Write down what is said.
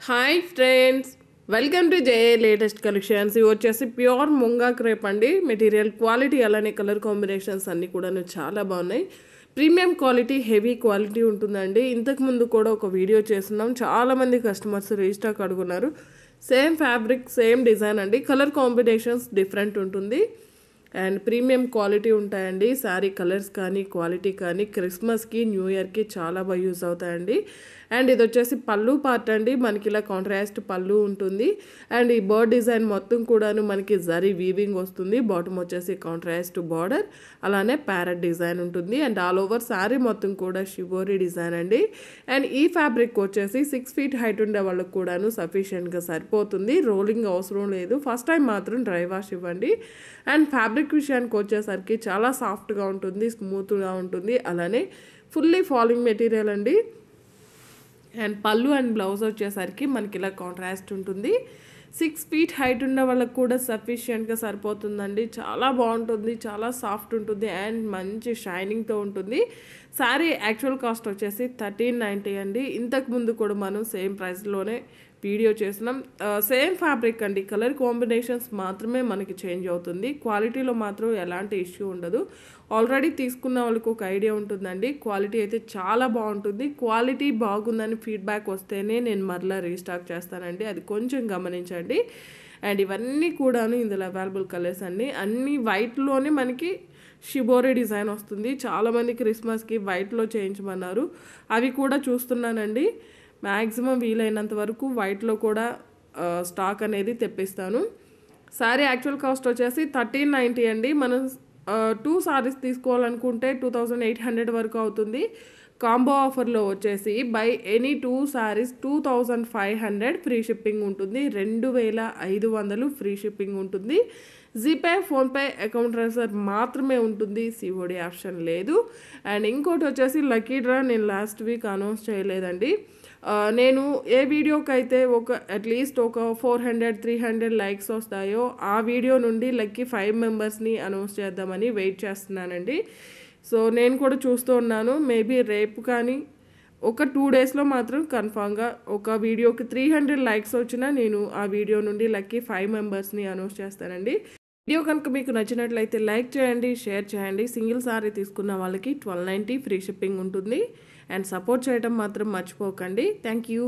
Hi friends, welcome to J latest collections. ఇవి వచ్చేసి pure munga crepe అండి. మెటీరియల్ క్వాలిటీ అలానే కలర్ కాంబినేషన్స్ అన్నీ కూడా చాలా బాగున్నాయి. ప్రీమియం క్వాలిటీ, హెవీ క్వాలిటీ ఉంటుందండి. ఇంతకుముందు కూడా ఒక వీడియో చేస్తున్నాం, చాలామంది కస్టమర్స్ రీస్టాక్ అడుగున్నారు. సేమ్ ఫ్యాబ్రిక్, సేమ్ డిజైన్ అండి. కలర్ కాంబినేషన్స్ డిఫరెంట్ ఉంటుంది అండ్ ప్రీమియం క్వాలిటీ ఉంటాయండి. శారీ కలర్స్ కానీ క్వాలిటీ కానీ క్రిస్మస్కి, న్యూ ఇయర్కి చాలా బాగా యూజ్ అవుతాయండి. అండ్ ఇది వచ్చేసి పళ్ళు పార్ట్ అండి. మనకి ఇలా కాంట్రాస్ట్ పళ్ళు ఉంటుంది అండ్ ఈ బర్డ్ డిజైన్ మొత్తం కూడాను మనకి జరీ వీవింగ్ వస్తుంది. బాటమ్ వచ్చేసి కాంట్రాస్ట్ బార్డర్, అలానే ప్యారెట్ డిజైన్ ఉంటుంది అండ్ ఆల్ ఓవర్ శారీ మొత్తం కూడా షిబోరీ డిజైన్ అండి. అండ్ ఈ ఫ్యాబ్రిక్ వచ్చేసి 6 feet హైట్ ఉండే వాళ్ళకు కూడాను సఫిషియెంట్గా సరిపోతుంది. రోలింగ్ అవసరం లేదు. ఫస్ట్ టైం మాత్రం డ్రై వాష్ ఇవ్వండి. అండ్ ఫ్యాబ్రిక్ విషయానికి వచ్చేసరికి చాలా సాఫ్ట్గా ఉంటుంది, స్మూత్గా ఉంటుంది, అలానే ఫుల్లీ ఫాలింగ్ మెటీరియల్ అండి. అండ్ పళ్ళు అండ్ బ్లౌజ్ వచ్చేసరికి మనకి ఇలా కాంట్రాస్ట్ ఉంటుంది. 6 feet హైట్ ఉన్న వాళ్ళకి కూడా సఫిషియెంట్గా సరిపోతుందండి. చాలా బాగుంటుంది, చాలా సాఫ్ట్ ఉంటుంది అండ్ మంచి షైనింగ్తో ఉంటుంది. శారీ యాక్చువల్ కాస్ట్ వచ్చేసి 1390 అండి. ఇంతకుముందు కూడా మనం సేమ్ ప్రైస్లోనే వీడియో చేస్తున్నాం. సేమ్ ఫ్యాబ్రిక్ అండి, కలర్ కాంబినేషన్స్ మాత్రమే మనకి చేంజ్ అవుతుంది. క్వాలిటీలో మాత్రం ఎలాంటి ఇష్యూ ఉండదు. ఆల్రెడీ తీసుకున్న వాళ్ళకి ఒక ఐడియా ఉంటుందండి. క్వాలిటీ అయితే చాలా బాగుంటుంది. క్వాలిటీ బాగుందని ఫీడ్బ్యాక్ వస్తేనే నేను మరలా రీస్టాక్ చేస్తానండి, అది కొంచెం గమనించండి. అండ్ ఇవన్నీ కూడాను ఇందులో అవైలబుల్ కలర్స్ అండి. అన్నీ వైట్లోనే మనకి షిబోరీ డిజైన్ వస్తుంది. చాలామంది క్రిస్మస్కి వైట్లో చేయించమన్నారు, అవి కూడా చూస్తున్నానండి. మ్యాక్సిమం వీలైనంత వరకు వైట్లో కూడా స్టాక్ అనేది తెప్పిస్తాను. శారీ యాక్చువల్ కాస్ట్ వచ్చేసి 1390 అండి. మనం 2 sarees తీసుకోవాలనుకుంటే 2800 వరకు అవుతుంది. కాంబో ఆఫర్లో వచ్చేసి by any 2 sarees 2500 free shipping ఉంటుంది. 2500 ఫ్రీ షిప్పింగ్ ఉంటుంది. జీపే, ఫోన్పే అకౌంట్ ట్రాన్స్ఫర్ మాత్రమే ఉంటుంది, సిఓడి ఆప్షన్ లేదు. అండ్ ఇంకోటి వచ్చేసి లక్కీ డ్రా నేను లాస్ట్ వీక్ అనౌన్స్ చేయలేదండి. నేను ఏ వీడియోకి అయితే అట్లీస్ట్ ఒక 400-300 లైక్స్ వస్తాయో ఆ వీడియో నుండి లక్కీ 5 మెంబర్స్ని అనౌన్స్ చేద్దామని వెయిట్ చేస్తున్నానండి. సో నేను కూడా చూస్తూ ఉన్నాను. మేబీ రేపు కానీ ఒక 2 daysలో మాత్రం కన్ఫామ్గా ఒక వీడియోకి 300 లైక్స్ వచ్చినా నేను ఆ వీడియో నుండి లక్కీ 5 మెంబర్స్ని అనౌన్స్ చేస్తానండి. వీడియో కనుక మీకు నచ్చినట్లయితే లైక్ చేయండి, షేర్ చేయండి. సింగిల్ సారీ తీసుకున్న వాళ్ళకి 1290 ఫ్రీ షిప్పింగ్ ఉంటుంది. అండ్ సపోర్ట్ చేయడం మాత్రం మర్చిపోకండి. Thank you.